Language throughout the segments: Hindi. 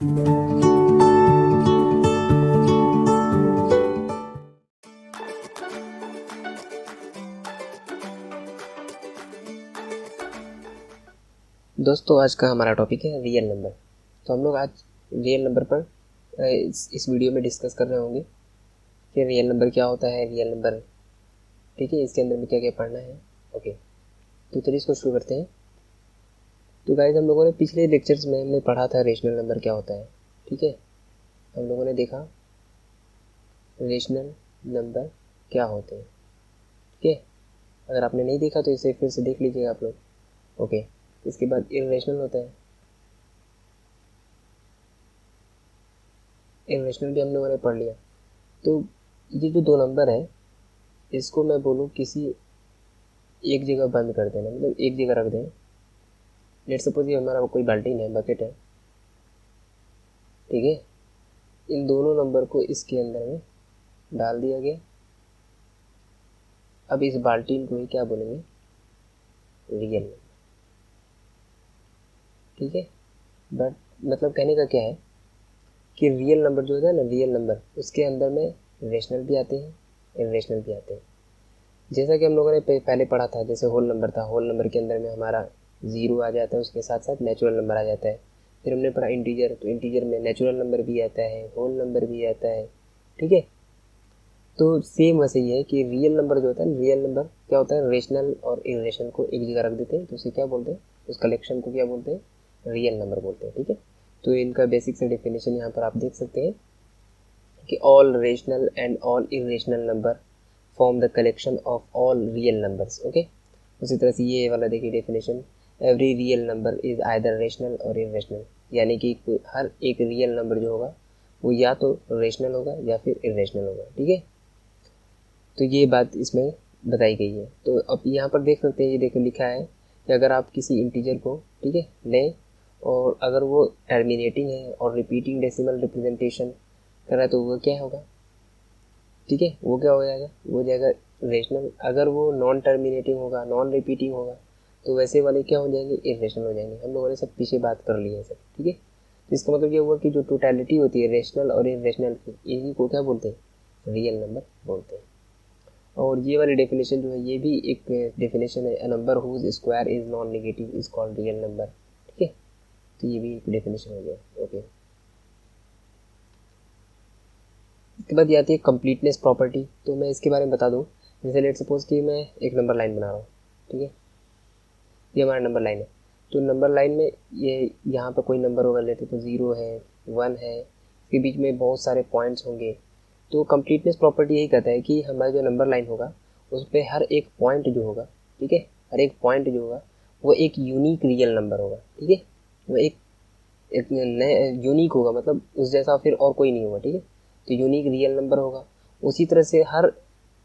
दोस्तों आज का हमारा टॉपिक है रियल नंबर। तो हम लोग आज रियल नंबर पर इस वीडियो में डिस्कस कर रहे होंगे कि रियल नंबर क्या होता है, रियल नंबर, ठीक है, इसके अंदर में क्या क्या पढ़ना है। ओके, तो चलिए इसको शुरू करते हैं। तो गाइस, हम लोगों ने पिछले लेक्चर्स में हमने पढ़ा था रेशनल नंबर क्या होता है। ठीक है, हम लोगों ने देखा रेशनल नंबर क्या होते हैं। ठीक है, अगर आपने नहीं देखा तो इसे फिर से देख लीजिएगा आप लोग। ओके, इसके बाद इर्रेशनल होता है। इर्रेशनल भी हम लोगों ने पढ़ लिया। तो ये जो दो नंबर है, इसको मैं बोलूँ किसी एक जगह बंद कर देना, मतलब एक जगह रख दें। लेट सपोज ये हमारा कोई बाल्टीन है, बकेट है, ठीक है। इन दोनों नंबर को इसके अंदर में डाल दिया गया। अब इस बाल्टीन को ही क्या बोलेंगे, रियल नंबर, ठीक है। बट मतलब कहने का क्या है कि रियल नंबर जो होता है ना, रियल नंबर, उसके अंदर में रेशनल भी आते हैं, इरेशनल भी आते हैं। जैसा कि हम लोगों ने पहले पढ़ा था, जैसे होल नंबर था, होल नंबर के अंदर में हमारा ज़ीरो आ जाता है, उसके साथ साथ नेचुरल नंबर आ जाता है। फिर हमने पढ़ा इंटीजर, तो इंटीजर में नेचुरल नंबर भी आता है, होल नंबर भी आता है, ठीक है। तो सेम वैसे ही है कि रियल नंबर जो होता है, रियल नंबर क्या होता है, रेशनल और इरेशनल को एक जगह रख देते हैं, तो उसे क्या बोलते हैं, उस कलेक्शन को क्या बोलते हैं, रियल नंबर बोलते हैं, ठीक है। तो इनका बेसिक से डेफिनेशन यहाँ पर आप देख सकते हैं कि all rational and all irrational number form the collection of all real numbers. Okay, उसी तरह से ये वाला देखिए definition, every real number is either rational और इरेशनल, यानी कि हर एक रियल नंबर जो होगा वो या तो रेशनल होगा या फिर इरेशनल होगा, ठीक है। तो ये बात इसमें बताई गई है। तो अब यहाँ पर देख सकते हैं, ये देखो लिखा है कि अगर आप किसी इंटीजर को, ठीक है, लें और अगर वो टर्मिनेटिंग है और रिपीटिंग डेसिमल रिप्रेजेंटेशन कर रहा है तो वो क्या होगा, ठीक है, वो क्या हो जाएगा, वो हो जाएगा रेशनल। अगर वो नॉन टर्मिनेटिंग होगा, नॉन रिपीटिंग होगा, तो वैसे वाले क्या हो जाएंगे, इरेशनल हो जाएंगे। हम लोगों ने सब पीछे बात कर ली है सब, ठीक है। तो इसका मतलब ये हुआ कि जो टोटलिटी होती है रेशनल और इरेशनल की, इन्हीं को क्या बोलते हैं, रियल नंबर बोलते हैं। और ये वाली डेफिनेशन जो है, ये भी एक डेफिनेशन है, a number whose square is non negative is called real number, ठीक है। तो ये भी एक डेफिनेशन हो गया। ओके, इसके बाद ये आती है कंप्लीटनेस प्रॉपर्टी। तो मैं इसके बारे में बता दूं, जैसे लेट सपोज कि मैं एक नंबर लाइन बना रहा हूँ, ठीक है, ये हमारा नंबर लाइन है। तो नंबर लाइन में ये यहाँ पर कोई नंबर होगा, लेते तो 0 है, 1 है, इसके बीच में बहुत सारे पॉइंट्स होंगे। तो कंप्लीटनेस प्रॉपर्टी यही कहता है कि हमारा जो नंबर लाइन होगा उस पर हर एक पॉइंट जो होगा, ठीक है, हर एक पॉइंट जो होगा वो एक यूनिक रियल नंबर होगा, ठीक है। वो एक नए यूनिक होगा, मतलब उस जैसा फिर और कोई नहीं होगा, ठीक है। तो यूनिक रियल नंबर होगा। उसी तरह से हर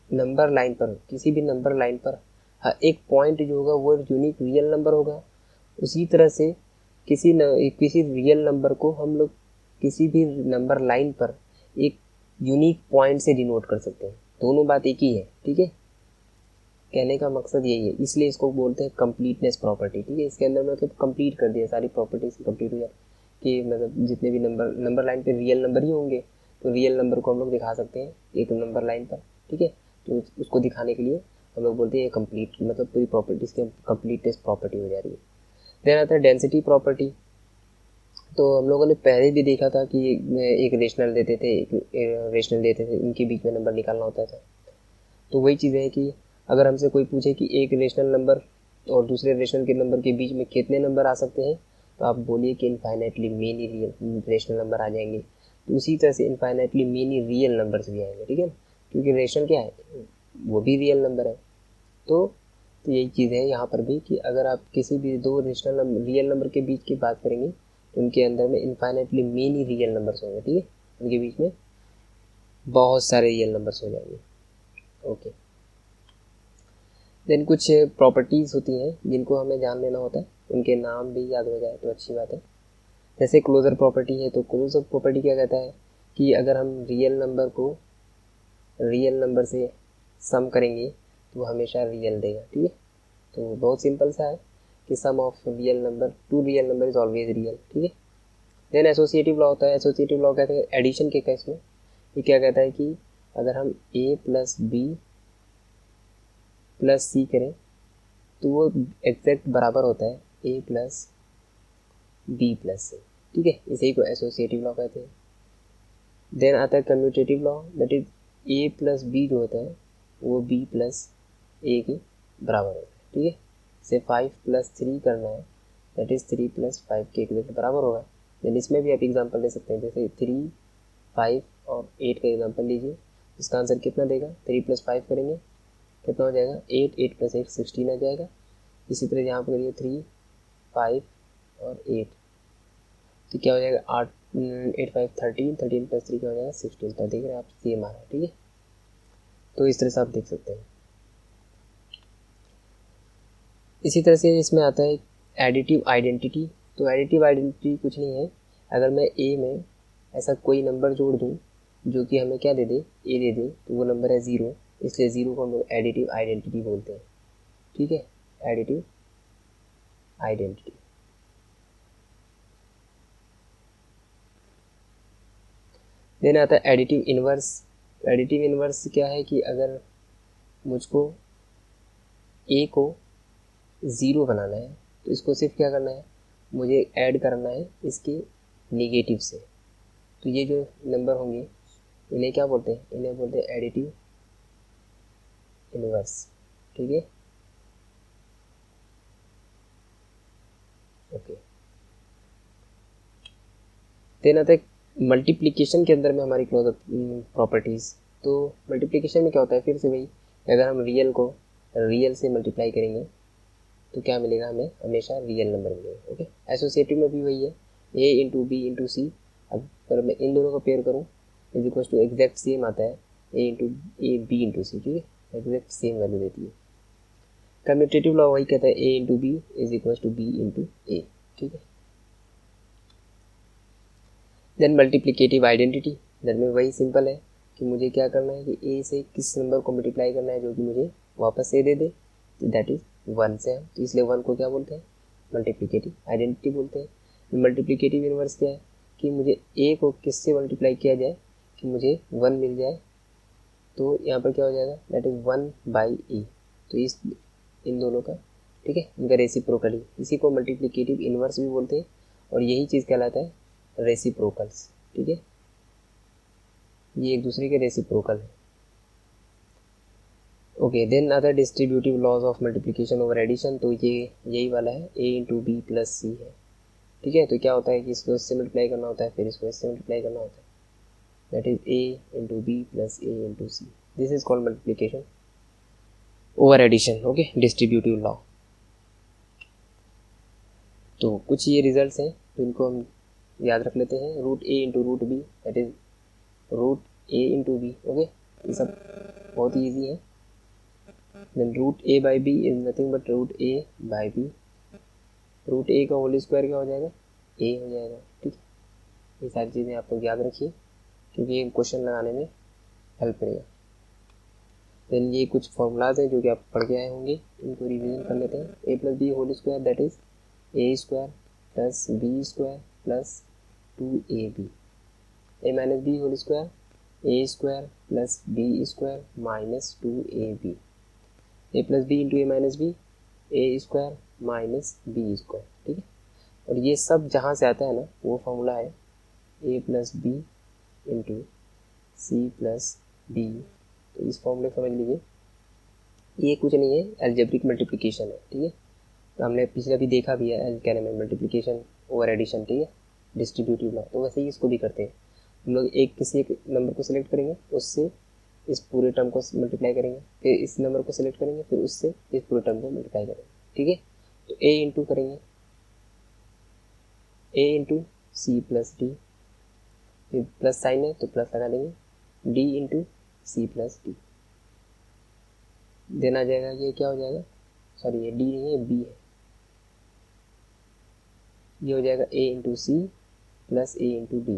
नंबर लाइन पर, किसी भी नंबर लाइन पर हर एक पॉइंट जो होगा वो यूनिक रियल नंबर होगा। उसी तरह से किसी रियल नंबर को हम लोग किसी भी नंबर लाइन पर एक यूनिक पॉइंट से डिनोट कर सकते हैं। दोनों बात एक ही है, ठीक है। कहने का मकसद यही है, इसलिए इसको बोलते हैं कंप्लीटनेस प्रॉपर्टी, ठीक है। इसके अंदर मतलब कंप्लीट कर दिया, सारी प्रॉपर्टीज कंप्लीट हो जाए कि मतलब जितने भी नंबर लाइन पे रियल नंबर ही होंगे, तो रियल नंबर को हम लोग दिखा सकते हैं एक नंबर लाइन पर, ठीक है। तो उसको दिखाने के लिए हम लोग बोलते हैं कंप्लीट, मतलब पूरी प्रॉपर्टीज की कंप्लीटनेस प्रॉपर्टी हो जा रही है। देन आता है डेंसिटी प्रॉपर्टी। तो हम लोगों ने पहले भी देखा था कि एक रेशनल देते थे, एक रेशनल देते थे, इनके बीच में नंबर निकालना होता था। तो वही चीज़ है कि अगर हमसे कोई पूछे कि एक रेशनल नंबर और दूसरे रेशनल के नंबर के बीच में कितने नंबर आ सकते हैं, तो आप बोलिए कि infinitely many real rational number आ जाएंगे। तो उसी तरह से इनफाइनाइटली मेनी रियल नंबर्स भी आएंगे, ठीक है, क्योंकि रेशनल क्या है, वो भी रियल नंबर है। तो यही चीज़ है यहाँ पर भी कि अगर आप किसी भी दो रेशनल नंबर रियल नंबर के बीच की बात करेंगे तो उनके अंदर में इनफाइनाइटली मेनी रियल नंबर्स होंगे, ठीक है, उनके बीच में बहुत सारे रियल नंबर्स हो जाएंगे। ओके, देन कुछ प्रॉपर्टीज़ होती हैं जिनको हमें जान लेना होता है, उनके नाम भी याद हो जाए तो अच्छी बात है। जैसे क्लोजर प्रॉपर्टी है, तो क्लोजर प्रॉपर्टी क्या कहता है कि अगर हम रियल नंबर को रियल नंबर से सम करेंगे तो वो हमेशा रियल देगा, ठीक है। तो बहुत सिंपल सा है कि sum of real number to real number is always real, ठीक है। देन एसोसिएटिव लॉ होता है। एसोसिएटिव लॉ कहते हैं एडिशन के केस में ये क्या कहता है कि अगर हम a प्लस बी प्लस सी करें तो वो एग्जैक्ट बराबर होता है a प्लस बी प्लस सी, ठीक है, इसी को एसोसिएटिव लॉ कहते हैं। देन आता है commutative law, that is a plus B जो होता है वो b प्लस ए के बराबर होता है, ठीक है। से 5 प्लस 3 करना है, दैट इज 3 प्लस 5 के एग्जैक्ट बराबर होगा। देन इसमें भी आप एग्जांपल ले सकते हैं, जैसे 3, 5 और 8 का एग्जांपल लीजिए। इसका आंसर कितना देगा, 3 प्लस 5 करेंगे कितना हो जाएगा 8, 8 प्लस 8 16 आ जाएगा। इसी तरह यहाँ पर करिए 3, 5 और 8, तो क्या हो जाएगा 8, 8 5 13, 13 प्लस 3 क्या हो जाएगा 16। तो देख रहे हैं आप सेम आ रहा है, ठीक है। तो इस तरह से आप देख सकते हैं। इसी तरह से इसमें आता है एडिटिव आइडेंटिटी। तो एडिटिव आइडेंटिटी कुछ नहीं है, अगर मैं ए में ऐसा कोई नंबर जोड़ दूँ जो कि हमें क्या दे दे, ए दे दे, तो वो नंबर है 0, इसलिए 0 को हम लोग एडिटिव आइडेंटिटी बोलते हैं, ठीक है, एडिटिव आइडेंटिटी। देन आता है एडिटिव इनवर्स। एडिटिव इनवर्स क्या है कि अगर मुझको ए को 0 बनाना है तो इसको सिर्फ क्या करना है, मुझे ऐड करना है इसके निगेटिव से। तो ये जो नंबर होंगे इन्हें क्या बोलते हैं, इन्हें बोलते हैं एडिटिव इनवर्स, ठीक है, ओके। देन आता है मल्टीप्लिकेशन के अंदर में हमारी क्लोजअप प्रॉपर्टीज़। तो मल्टीप्लिकेशन में क्या होता है, फिर से वही, अगर हम रियल को रियल से मल्टीप्लाई करेंगे तो क्या मिलेगा, हमें हमेशा रियल नंबर मिलेगा, ओके। एसोसिएटिव में भी वही है, a into B into C. अगर मैं इन दोनों को पेयर करूँ is equal to exact same आता है a into A B into C, ठीक है, एग्जैक्ट सेम वैल्यू देती है। कम्यूटेटिव लॉ वही कहता है a into B is equal to B into A, ठीक है। देन मल्टीप्लिकेटिव आइडेंटिटी, देन में वही सिंपल है कि मुझे क्या करना है कि a से किस नंबर को मल्टीप्लाई करना है जो कि मुझे वापस a they they, that is 1 से हम, तो इसलिए 1 को क्या बोलते हैं, मल्टीप्लिकेटिव आइडेंटिटी बोलते हैं। मल्टीप्लिकेटिव इनवर्स क्या है कि मुझे a को किससे मल्टीप्लाई किया जाए कि मुझे 1 मिल जाए, तो यहाँ पर क्या हो जाएगा, दैट इज 1 बाई ए। तो इस इन दोनों का, ठीक है, इनका रेसिप्रोकल, इसी को मल्टीप्लिकेटिव इनवर्स भी बोलते हैं और यही चीज़ कहलाता है रेसिप्रोकल्स, ठीक है, ये एक दूसरे के रेसिप्रोकल है, okay. Then other distributive laws of multiplication over addition, तो ये यही वाला है a into B plus C है, ठीक है। तो क्या होता है कि इसको इससे मल्टीप्लाई करना होता है, फिर इसको इससे मल्टीप्लाई करना होता है, that is a into B plus A into C, this is called multiplication over addition, okay, distributive law. तो कुछ ये रिजल्ट्स हैं तो इनको हम याद रख लेते हैं, root A into root B, that is root A into B, okay, ये सब बहुत ही ईजी है। Then root A by B is nothing but root A by B, root A का होल स्क्वायर क्या हो जाएगा, ए हो जाएगा, ठीक है। ये सारी चीज़ें आप लोग याद रखिए क्योंकि ये क्वेश्चन लगाने में हेल्प करेगा। देन ये कुछ फॉर्मूलाज हैं जो कि आप पढ़ के आए होंगे, इनको रिवीजन कर लेते हैं। A plus B whole square that is A square plus B square plus 2ab, A minus B whole square A square plus B square minus 2ab, A plus B into A minus B A square minus B square, ठीक है। और ये सब जहाँ से आता है ना वो फॉर्मूला है A plus B into C plus D. तो इस फॉर्मूले को समझ लीजिए, ये कुछ नहीं है, एल्जेब्रिक मल्टीप्लिकेशन है, ठीक है। तो हमने पिछले भी देखा भी है क्या नाम है, मल्टीप्लिकेशन ओवर एडिशन, ठीक है, डिस्ट्रीब्यूटिव लॉ। तो वैसे ही इसको भी करते हैं हम लोग, एक किसी एक नंबर को सिलेक्ट करेंगे, उससे इस पूरे टर्म को मल्टीप्लाई करेंगे, फिर इस नंबर को सिलेक्ट करेंगे, फिर उससे इस पूरे टर्म को मल्टीप्लाई करेंगे, ठीक है। तो ए इंटू करेंगे A into C plus D, फिर प्लस साइन है तो प्लस लगा देंगे, D into C plus D, then आ जाएगा ये क्या हो जाएगा, सॉरी ये डी नहीं है बी है, ये हो जाएगा A into C plus A into D,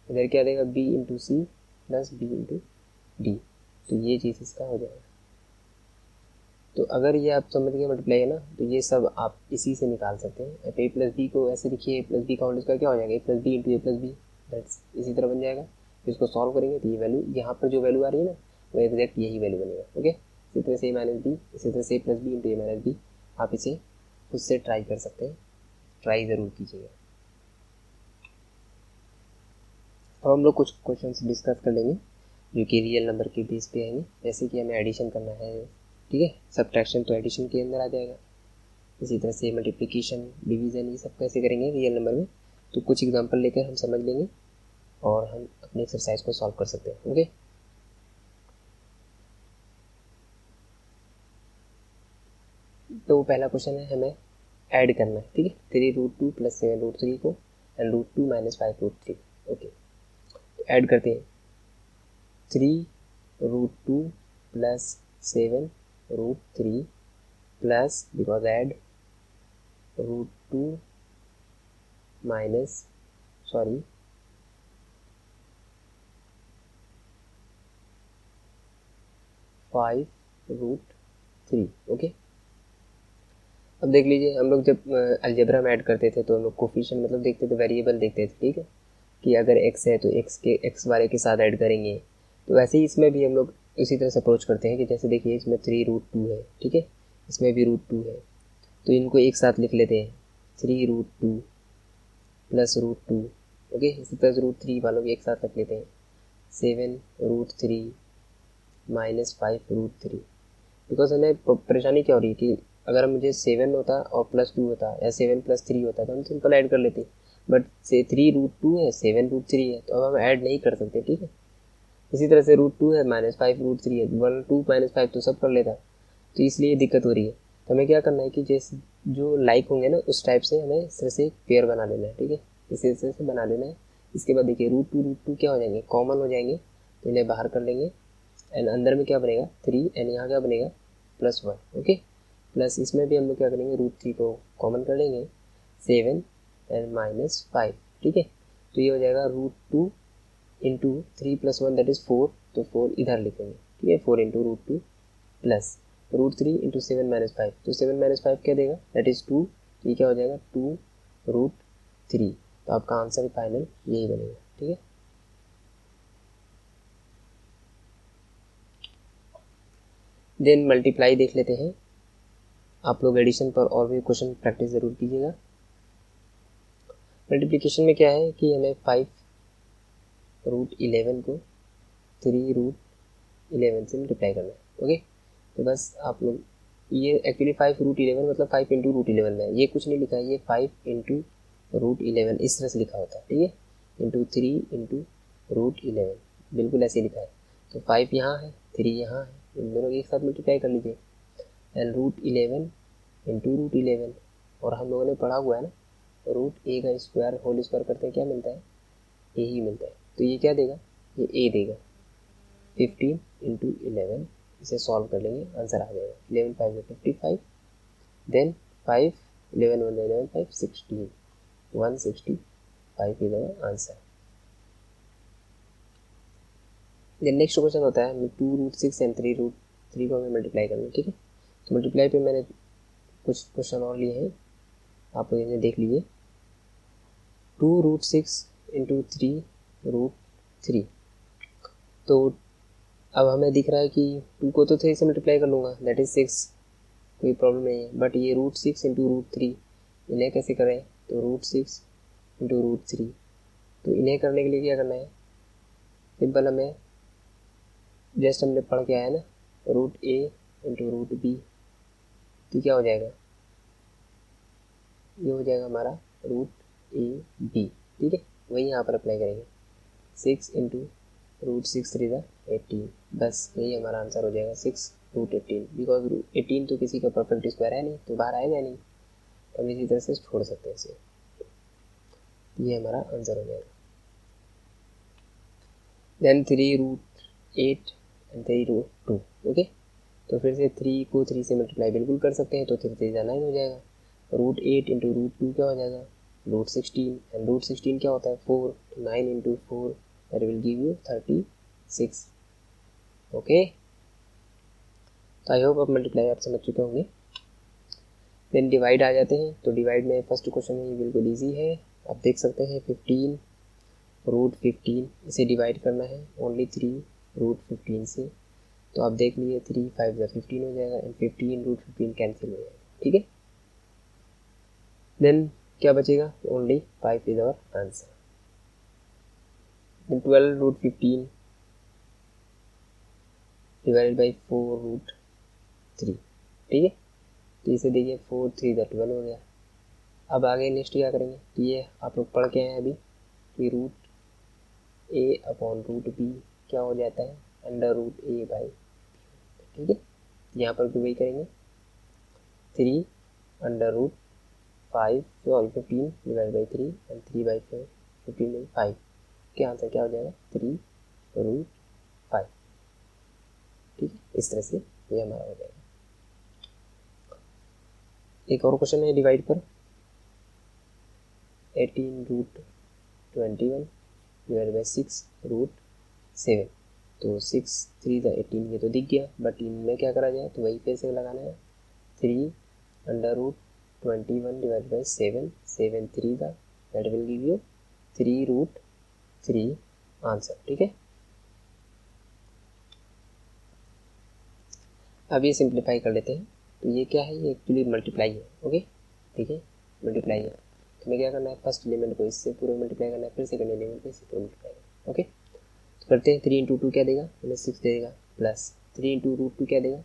इधर क्या देगा B into C plus B into D, तो ये चीज़ इसका हो जाएगा। तो अगर ये आप समझ गए मल्टीप्लाई है ना, तो ये सब आप इसी से निकाल सकते हैं। ए प्लस बी को ऐसे लिखिए, ए प्लस बी का होल स्क्वायर क्या हो जाएगा, A plus B into A plus B, that's इसी तरह बन जाएगा। फिर इसको सॉल्व करेंगे तो ये वैल्यू, यहाँ पर जो वैल्यू आ रही है ना, वो एग्जैक्ट यही वैल्यू बनेगा। ओके, इसी तरह से ए माइनस बी, इसी तरह से ए plus B into A minus B. आप इसे खुद से ट्राई कर सकते हैं, ट्राई ज़रूर कीजिएगा। अब हम लोग कुछ क्वेश्चन डिस्कस कर लेंगे जो कि रियल नंबर के बेस पे आएंगे। जैसे कि हमें एडिशन करना है, ठीक है, सब्ट्रैक्शन तो एडिशन के अंदर आ जाएगा। इसी तरह से मल्टीप्लिकेशन, डिवीज़न, ये सब कैसे करेंगे रियल नंबर में, तो कुछ एग्जांपल लेकर हम समझ लेंगे और हम अपने एक्सरसाइज को सॉल्व कर सकते हैं। ओके, तो पहला क्वेश्चन है, हमें ऐड करना है, ठीक है, 3√2 + 7√3 को एंड √2 - 5√3। ओके, तो ऐड करते हैं 3√2 + 7√3 plus, because add √2 minus, sorry 5√3। Okay, अब देख लीजिए, हम लोग जब अलजेब्रा में ऐड करते थे तो हम लोग कोफिशिएंट मतलब देखते थे, वेरिएबल देखते थे, ठीक है, कि अगर x है तो x वाले के साथ ऐड करेंगे। तो वैसे ही इसमें भी हम लोग इसी तरह से अप्रोच करते हैं कि जैसे देखिए इसमें 3√2 है, ठीक है, इसमें भी √2 है, तो इनको एक साथ लिख लेते हैं, 3√2 + √2। ओके, इसी तरह से √3 वालों को एक साथ रख लेते हैं, 7√3 - 5√3। बिकॉज हमें परेशानी क्या हो रही है कि अगर मुझे 7 होता और +2 होता या 7 + 3 होता तो हम सिंपल ऐड कर लेते, बट से 3√2 है, 7√3 है, तो अब हम ऐड नहीं कर सकते, ठीक है। इसी तरह से √2 है, -5√3 है, 1 2 - 5 तो सब कर लेता, तो इसलिए दिक्कत हो रही है। तो हमें क्या करना है कि जैसे जो लाइक होंगे ना उस टाइप से हमें इस तरह से पेयर बना लेना है, ठीक है, इसी तरह से बना लेना है। इसके बाद देखिए √2 क्या हो जाएंगे, कॉमन हो जाएंगे, तो इन्हें बाहर कर लेंगे एंड अंदर में क्या बनेगा 3 एंड यहाँ क्या बनेगा +1। ओके, प्लस इसमें भी हम लोग क्या करेंगे, √3 को कॉमन कर लेंगे, 7 एंड -5, ठीक है। तो ये हो जाएगा √2 इंटू 3 + 1 दैट इज़ 4, तो 4 इधर लिखेंगे, ठीक है, 4 इंटू √2 प्लस √3 इंटू 7 - 5, तो 7 - 5 क्या देगा, दैट इज़ 2, तो ये क्या हो जाएगा 2√3। तो आपका आंसर फाइनल यही बनेगा, ठीक है। देन मल्टीप्लाई देख लेते हैं। आप लोग एडिशन पर और भी क्वेश्चन प्रैक्टिस ज़रूर कीजिएगा। मल्टीप्लिकेशन में क्या है कि हमें 5√11 को 3√11 से मल्टीप्लाई करना है। ओके, तो बस आप लोग ये एक्चुअली 5√11 मतलब 5 इंटू √11 में, ये कुछ नहीं लिखा है, ये 5 इंटू √11 इस तरह से लिखा होता है, ठीक है, इंटू 3 इंटू √11, बिल्कुल ऐसे लिखा है। तो 5 यहाँ है, 3 यहाँ है, इन दोनों के एक साथ मल्टीप्लाई कर लीजिए एंड √11 इंटू √11, और हम लोगों ने पढ़ा हुआ है ना, √a का स्क्वायर होल स्क्वायर करते हैं क्या मिलता है, ए ही मिलता है। तो ये क्या देगा, ये ए देगा, 15 इंटू 11, इसे सॉल्व कर लेंगे, आंसर आ जाएगा 11 5 55, then 5 11 1 11 5 16, 165 is our answer. Then next question होता है 2√6 एंड 3√3 को हमें मल्टीप्लाई करना है, ठीक है। तो मल्टीप्लाई पे मैंने कुछ क्वेश्चन और लिए हैं, आप इन्हें देख लीजिए। 2√6 इंटू 3√3, तो अब हमें दिख रहा है कि 2 को तो 3 से मल्टीप्लाई कर लूँगा, दैट इज़ 6, कोई प्रॉब्लम नहीं है, बट ये √6 इंटू √3 इन्हें कैसे करें, तो √6 इंटू √3, तो इन्हें करने के लिए क्या करना है, सिंपल हमें जस्ट हमने पढ़ के आया ना, √a इंटू √b, तो क्या हो जाएगा, ये हो जाएगा हमारा √ab, ठीक है, वही यहाँ पर अप्लाई करेंगे, 6 इंटू √6 3 18, बस यही हमारा आंसर हो जाएगा 6√18, बिकॉज 18 तो किसी का परफेक्ट स्क्वायर है नहीं, तो बाहर आएगा नहीं, तो हम इसी तरह से छोड़ सकते हैं इसे, ये हमारा आंसर हो जाएगा। देन 3√8 एंड 3√2, ओके, तो फिर से 3 को 3 से मल्टीप्लाई बिल्कुल कर सकते हैं, तो 3 3 9 हो जाएगा, √8 इंटू √2 क्या हो जाएगा, √16, एंड √16 क्या होता है 4, 9 into 4 that will give you 36, okay. तो आई होप आप मल्टीप्लाई आप समझ चुके होंगे। देन डिवाइड आ जाते हैं, तो डिवाइड में फर्स्ट क्वेश्चन है, ये बिल्कुल ईजी है। आप देख सकते हैं 15 रूट 15 इसे डिवाइड करना है ओनली 3 रूट 15 से। तो आप देख लीजिए 3 5 ज़ा 15 हो जाएगा एंड 15 रूट 15 कैंसिल हो जाएगा, ठीक है। देन क्या बचेगा, only 5 is our answer. Then 12 root 15 divided by 4 root 3, ठीक है। तो इसे देखिए 4 3 ज़ा 12 हो गया। अब आगे नेक्स्ट क्या करेंगे, तो ये आप लोग पढ़ के आए हैं अभी कि रूट ए अपॉन रूट बी क्या हो जाता है, अंडर रूट ए बाई, ठीक है। यहाँ पर भी वही करेंगे, 3 under root 5 sorry 15 divide by 3 and 3 by 4 15 by 5 क्या आंसर क्या हो जाएगा 3 रूट 5, ठीक है। इस तरह से ये हमारा हो जाएगा। एक और क्वेश्चन है डिवाइड पर, 18 रूट 21 डिवाइड बाई 6 रूट 7। तो 6 3 ज़ा 18 ये तो दिख गया, बट इनमें क्या करा जाए, तो वही फिर से लगाना है, 3 अंडर रूट 21 डिवाइड बाई 7 7 3 ज़ा that will give you 3 root 3 answer, ठीक है। अब ये सिंप्लीफाई कर लेते हैं। तो ये क्या है, ये एक्चुअली मल्टीप्लाई है, ओके, ठीक है, मल्टीप्लाई है। तो हमें क्या करना है, फर्स्ट एलिमेंट को इससे पूरे मल्टीप्लाई करना है, फिर सेकंड एलिमेंट को इससे पूरे मल्टीप्लाई करना है, ओके। तो करते हैं, 3 इंटू 2 क्या देगा, हमें 6 देगा, प्लस 3 इंटू रूट 2 क्या देगा,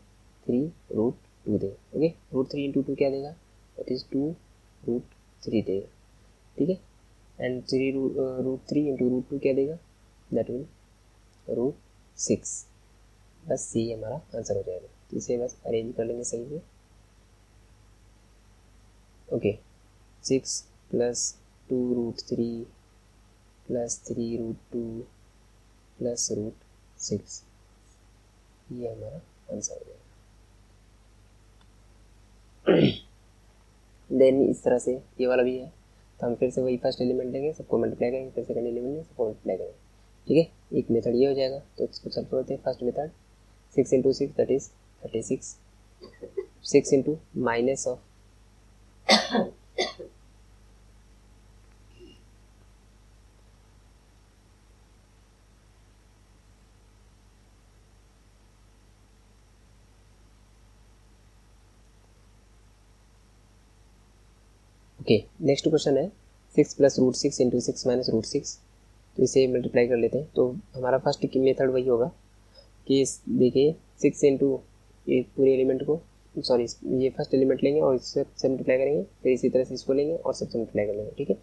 3 रूट 2 देगा, ओके। रूट 3 इंटू 2 क्या देगा, दैट इज 2 रूट 3 देगा, ठीक है। एंड 3 रूट 3 इंटू रूट 2 क्या देगा, दैट विल रूट 6। बस यही हमारा आंसर हो जाएगा। तो इसे बस अरेंज कर लेंगे सही से, okay. 6 plus 2 root 3 plus 3 root 2 plus root 6, ये हमारा आंसर हो जाएगा। देन इस तरह से ये वाला भी है, तो हम फिर से वही फर्स्ट एलिमेंट लेंगे, सबको मल्टीप्लाई करेंगे, फिर सेकंड एलिमेंट लेंगे, सबको मल्टीप्लाई करेंगे, ठीक है। एक मेथड ये हो जाएगा, तो इसको सॉल्व करते हैं। First method 6 into 6 that is 36, 6 into minus of okay. Next question है 6 plus root 6 into 6 minus root 6। तो इसे मल्टीप्लाई कर लेते हैं। तो हमारा फर्स्ट मेथड वही होगा कि देखिए 6 इंटू एक पूरे एलिमेंट को, सॉरी ये फर्स्ट एलिमेंट लेंगे और इससे मल्टीप्लाई करेंगे, फिर इसी तरह से इसको लेंगे और सबसे मल्टीप्लाई कर लेंगे, ठीक है।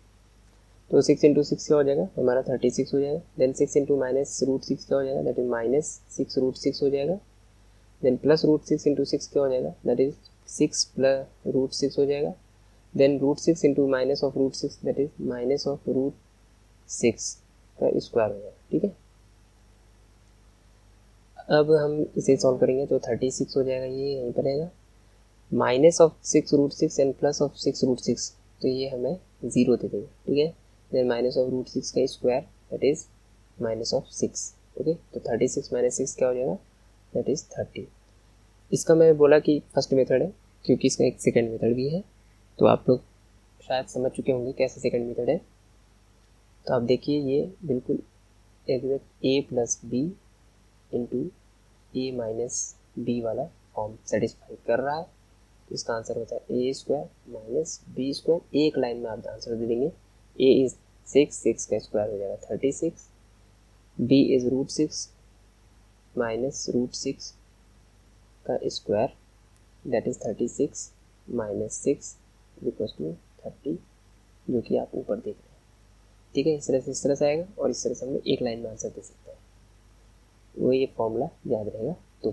तो 6 इंटू 6 क्या हो जाएगा, हमारा 36 हो जाएगा। देन 6 इंटू माइनस रूट 6 क्या हो जाएगा, दैट इज माइनस 6 रूट 6 हो जाएगा। देन प्लस रूट 6 इंटू 6 क्या हो जाएगा, दैट इज 6 प्लस रूट 6 हो जाएगा। Then root 6 into minus of root 6 that is minus of root 6 का स्क्वायर हो जाएगा, ठीक है। अब हम इसे सॉल्व करेंगे तो 36 हो जाएगा, ये यहीं पर रहेगा। Minus of 6 root 6 and plus of 6 root 6, तो ये हमें 0 दे देगा, ठीक है। देन माइनस ऑफ रूट 6 का square that is minus of 6, okay. तो 36 माइनस 6 क्या हो जाएगा, दैट इज 30। इसका मैं बोला कि फर्स्ट मेथड है, क्योंकि इसका एक सेकेंड मेथड भी है, तो आप लोग शायद समझ चुके होंगे कैसे सेकेंड मेथड है। तो आप देखिए ये बिल्कुल exact A plus B into A minus B वाला फॉर्म सेटिस्फाई कर रहा है। तो इसका आंसर होता है ए स्क्वायर माइनस बी स्क्वायर। एक लाइन में आप आंसर दे देंगे, ए इज 6 का स्क्वायर हो जाएगा 36, B is root 6 minus root 6 का square that is 36 minus 6 equals to 30, जो कि आप ऊपर देख रहे हैं, ठीक है। इस तरह से आएगा और इस तरह से हम एक लाइन में आंसर दे सकते हैं, वो ये फॉर्मूला याद रहेगा। तो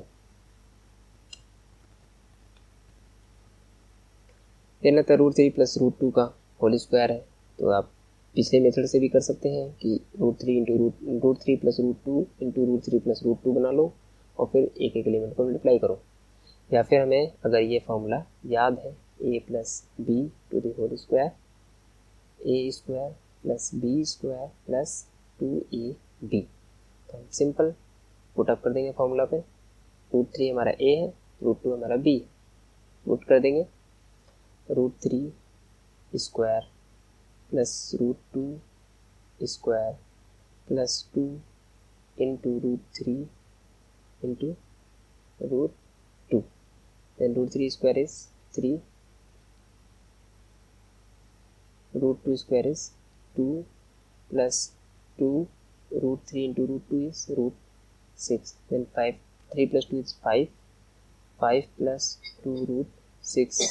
देना था रूट 3 प्लस रूट 2 का होल स्क्वायर है, तो आप पिछले मेथड से भी कर सकते हैं कि root 3 into root 3 plus root 2 into root 3 plus root 2 बना लो और फिर एक एक एलिमेंट को मल्टीप्लाई करो। या फिर हमें अगर ये फॉर्मूला याद है, A plus B to the whole square, A square plus B square plus 2ab, तो हम सिंपल पुटअप कर देंगे फॉर्मूला पे। रूट 3 हमारा ए है रूट 2 हमारा b, पुट कर देंगे root 3 square plus root 2 square plus 2 into root 3 into root 2, then root 3 square is 3, root 2 square is 2 plus 2 root 3 into root 2 is root 6, then 5, 3 plus 2 is 5, 5 plus 2 root 6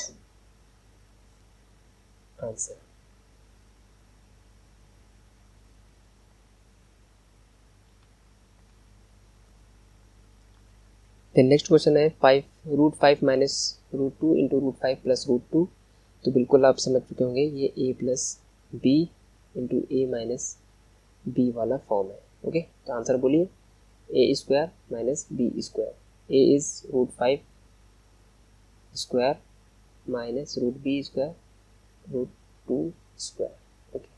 answer. then next question है 5 root 5 minus root 2 into root 5 plus root 2, तो बिल्कुल आप समझ चुके होंगे ये a plus B into A minus B वाला फॉर्म है. ओके, तो आंसर बोलिए A square minus B square. A is root 5 square minus root B square root 2 square. Okay,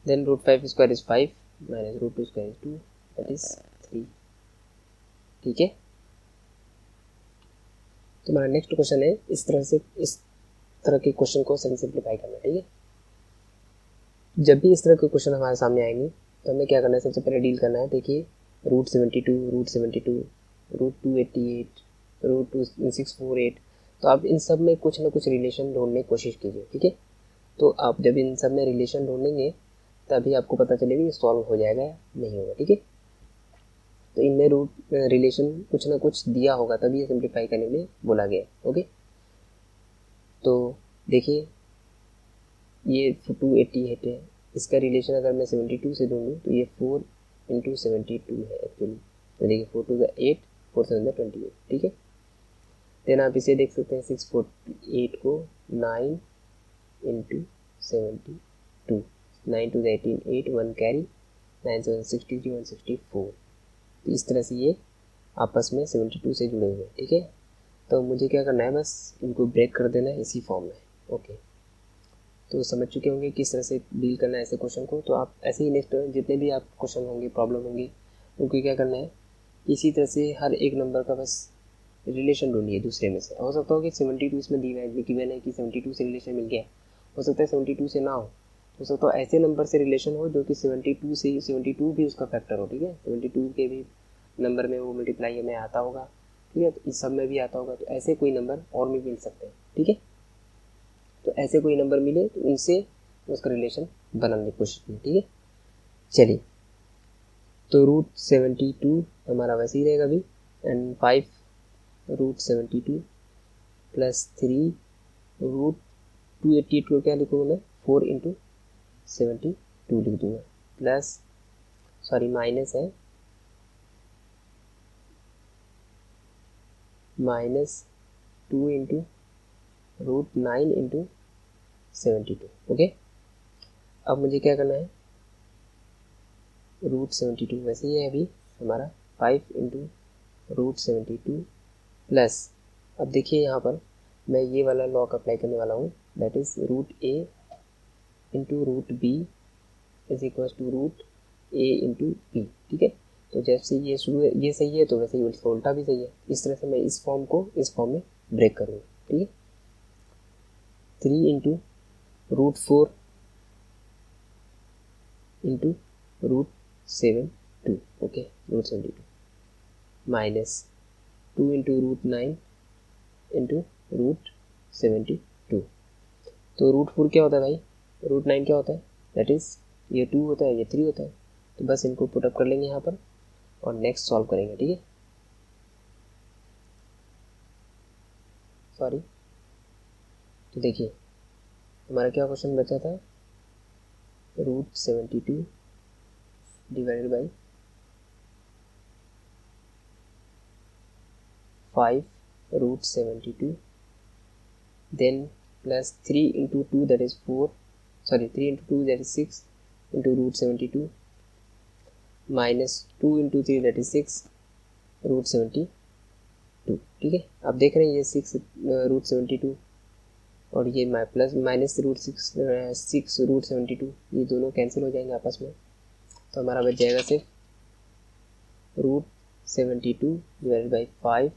then root 5 square is 5 minus root 2 square is 2, that is 3. ठीक है, तो हमारा नेक्स्ट क्वेश्चन है इस तरह के क्वेश्चन को सिंप्लीफाई करना. ठीक है, जब भी इस तरह के क्वेश्चन हमारे सामने आएंगे तो हमें क्या करना है, सबसे पहले डील करना है. देखिए रूट 72 रूट 288 रूट 648, तो आप इन सब में कुछ ना कुछ रिलेशन ढूंढने की कोशिश कीजिए. ठीक है, तो आप जब इन सब में रिलेशन ढूंढेंगे तभी आपको पता चलेगा कि सॉल्व हो जाएगा या नहीं होगा. ठीक है, तो इनमें रूट रिलेशन कुछ ना कुछ दिया होगा तभी ये सिंप्लीफाई करने के लिए बोला गया. ओके, तो देखिए ये 288 है, इसका रिलेशन अगर मैं 72 से ढूंढूँ तो ये 4 इंटू 72 है एक्चुअली. तो देखिए 4 2 8, 4 7 28. ठीक है, देन आप इसे देख सकते हैं 648 को 9 इंटू 72, 9 टू 18 8, 1 कैरी, 9 7 63 164. तो इस तरह से ये आपस में 72 से जुड़े हुए हैं. ठीक है, तो मुझे क्या करना है, बस इनको ब्रेक कर देना है इसी फॉर्म में. ओके, तो समझ चुके होंगे किस तरह से डील करना है ऐसे क्वेश्चन को. तो आप ऐसे ही नेक्स्ट जितने भी आप क्वेश्चन होंगे, प्रॉब्लम होंगी, उनको क्या करना है, इसी तरह से हर एक नंबर का बस रिलेशन ढूंढिए दूसरे में से. हो सकता हो कि 72 इसमें गिवन है कि 72 से रिलेशन मिल गया, हो सकता है 72 से ना हो सकता है ऐसे नंबर से रिलेशन हो जो कि 72 से 72 भी उसका फैक्टर हो. ठीक है, 72 के भी नंबर में वो मल्टीप्लाई में आता होगा. ठीक है, तो इस सब में भी आता होगा. तो ऐसे कोई नंबर और भी मिल सकते हैं. ठीक है, तो ऐसे कोई नंबर मिले तो उनसे उसका रिलेशन बनाने की कोशिश की. ठीक है, चलिए, तो रूट 72 हमारा वैसे ही रहेगा अभी, एंड 5 रूट 72 प्लस 3 रूट 288 को क्या लिखूँगा मैं, 4 इंटू 72 लिख दूँगा, प्लस सॉरी माइनस है, minus 2 into root 9 into 72. Okay, अब मुझे क्या करना है, रूट 72 वैसे ही है अभी हमारा, 5 इंटू रूट 72 प्लस, अब देखिए यहाँ पर मैं ये वाला लॉ अप्लाई करने वाला हूँ, that is root A into root B is equal to root A into B. ठीक है, तो जैसे ये शुरू है ये सही है तो वैसे ही उल्टा भी सही है. इस तरह से मैं इस फॉर्म को इस फॉर्म में ब्रेक करूँगा. ठीक है, 3 into root 4 into root 72. Okay, root 72 minus 2 into root 9 into root 72. तो रूट 4 क्या होता है भाई, रूट 9 क्या होता है, दैट इज ये 2 होता है, ये 3 होता है. तो बस इनको पुटअप कर लेंगे यहाँ पर और नेक्स्ट सॉल्व करेंगे. ठीक है, सॉरी, तो देखिए हमारा क्या क्वेश्चन बचा था, root 72 divided by 5 root 72, then plus 3 into 2 that is 4, sorry 3 into 2 that is 6 into root 72 minus 2 into 3 that is 6 root 72. ठीक है, आप देख रहे हैं ये 6 रूट 72 और ये प्लस माइनस रूट 6 रूट 72, ये दोनों कैंसिल हो जाएंगे आपस में. तो हमारा बच जाएगा सिर्फ root 72 divided by 5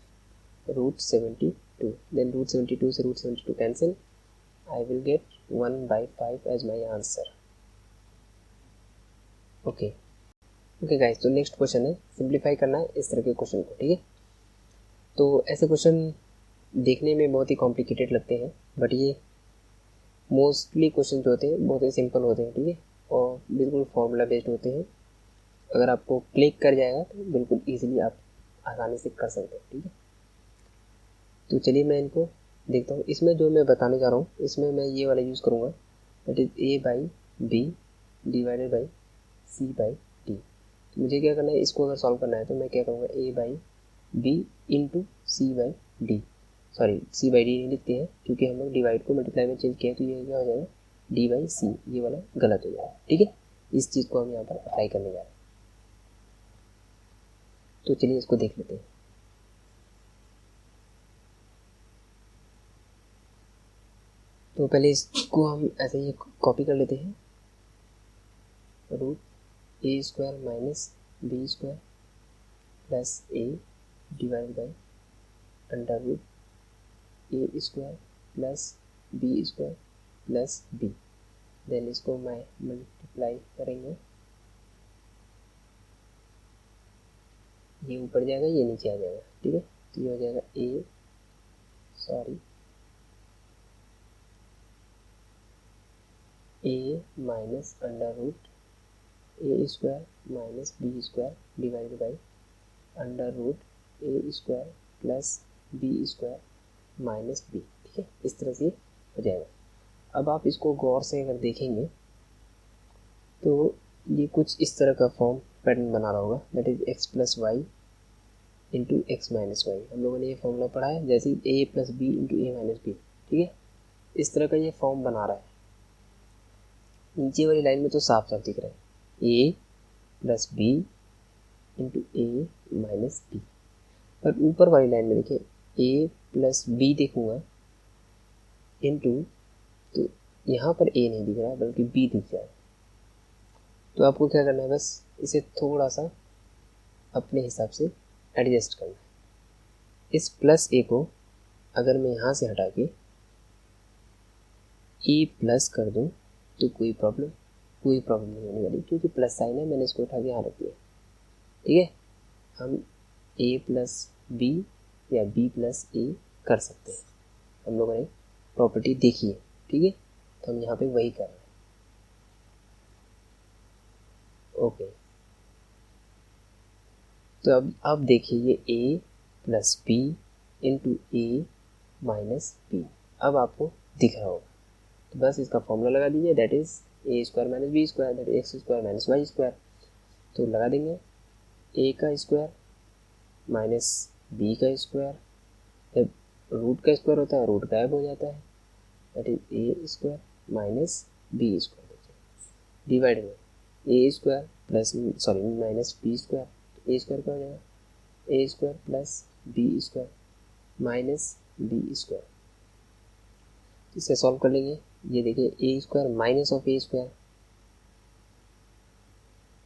root 72, then root 72 से root 72 cancel, I will get 1/5 as my answer. Okay okay guys, तो नेक्स्ट क्वेश्चन है, सिंप्लीफाई करना है इस तरह के क्वेश्चन को, ठीक है। तो ऐसे क्वेश्चन देखने में बहुत ही कॉम्प्लिकेटेड लगते हैं, बट ये मोस्टली क्वेश्चन जो होते हैं बहुत ही सिंपल होते हैं, ठीक है, और बिल्कुल फॉर्मूला बेस्ड होते हैं। अगर आपको क्लिक कर जाएगा तो बिल्कुल ईजिली आप आसानी से कर सकते हैं, ठीक है। तो चलिए मैं इनको देखता हूँ। इसमें जो मैं बताने जा रहा हूँ, इसमें मैं ये वाला यूज़ करूँगा, that is A by B divided by C by D. तो मुझे क्या करना है, इसको अगर सॉल्व करना है तो मैं क्या करूँगा, A by B into C by D, sorry C by D नहीं लिखते हैं क्योंकि हम लोग डिवाइड को मल्टीप्लाई में चेंज किया है, तो ये क्या हो जाएगा, डी बाई सी, ये वाला गलत हो जाएगा, ठीक है। इस चीज़ को हम यहाँ पर अप्लाई करने जा रहे हैं। तो चलिए इसको देख लेते हैं। तो पहले इसको हम ऐसे ही कॉपी कर लेते हैं, root A square minus B square plus A divide by under root A square plus B square plus B, then इसको मैं मल्टीप्लाई करेंगे, ये ऊपर जाएगा ये नीचे आ जाएगा, ठीक है। तो ये हो जाएगा A minus under root A square minus B square divide by under root A square plus B square minus B, ठीक है। इस तरह से हो जाएगा। अब आप इसको गौर से अगर देखेंगे तो ये कुछ इस तरह का फॉर्म पैटर्न बना रहा होगा, that is X plus Y into X minus Y. हम लोगों ने ये फॉर्मूला पढ़ा है, जैसे A plus B into A minus B, ठीक है। इस तरह का ये फॉर्म बना रहा है। नीचे वाली लाइन में तो साफ साफ दिख रहा है A plus B into A minus B, पर ऊपर वाली लाइन में देखिए ए प्लस बी देखूंगा इंटू, तो यहाँ पर ए नहीं दिख रहा है बल्कि बी दिख रहा है। तो आपको क्या करना है, बस इसे थोड़ा सा अपने हिसाब से एडजस्ट करना है। इस प्लस ए को अगर मैं यहाँ से हटा के ए प्लस कर दूँ तो कोई प्रॉब्लम नहीं होने वाली, क्योंकि प्लस साइन है, मैंने इसको उठा के यहाँ रख दिया, ठीक है। हम ए प्लस बी या बी प्लस ए कर सकते हैं, हम लोगों ने प्रॉपर्टी देखी है, ठीक है। तो हम यहाँ पे वही कर रहे हैं, ओके। तो अब देखिए ये ए plus B into A minus B अब आपको दिख रहा होगा। तो बस इसका फॉर्मूला लगा दीजिए, that is A square minus B square, that is X square minus Y square. तो लगा देंगे ए का स्क्वायर माइनस बी का स्क्वायर, जब रूट का स्क्वायर होता है रूट गायब हो जाता है, that is A square minus B square, divide में A square plus sorry minus B square, A square क्या हो जाएगा, A square plus B square minus B square. इसे सॉल्व कर लेंगे, ये देखिए a square minus of a square,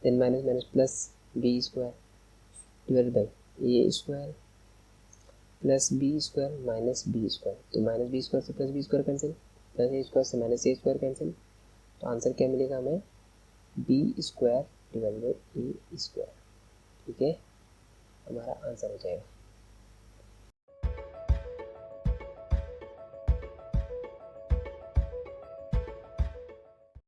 then minus minus plus B square divided by a square plus B square minus B square. तो माइनस बी स्क्वायर से plus B square cancel, plus a square से माइनस ए स्क्वायर कैंसिल, तो आंसर क्या मिलेगा हमें, b square divided by a square, ठीक है, हमारा आंसर हो जाएगा।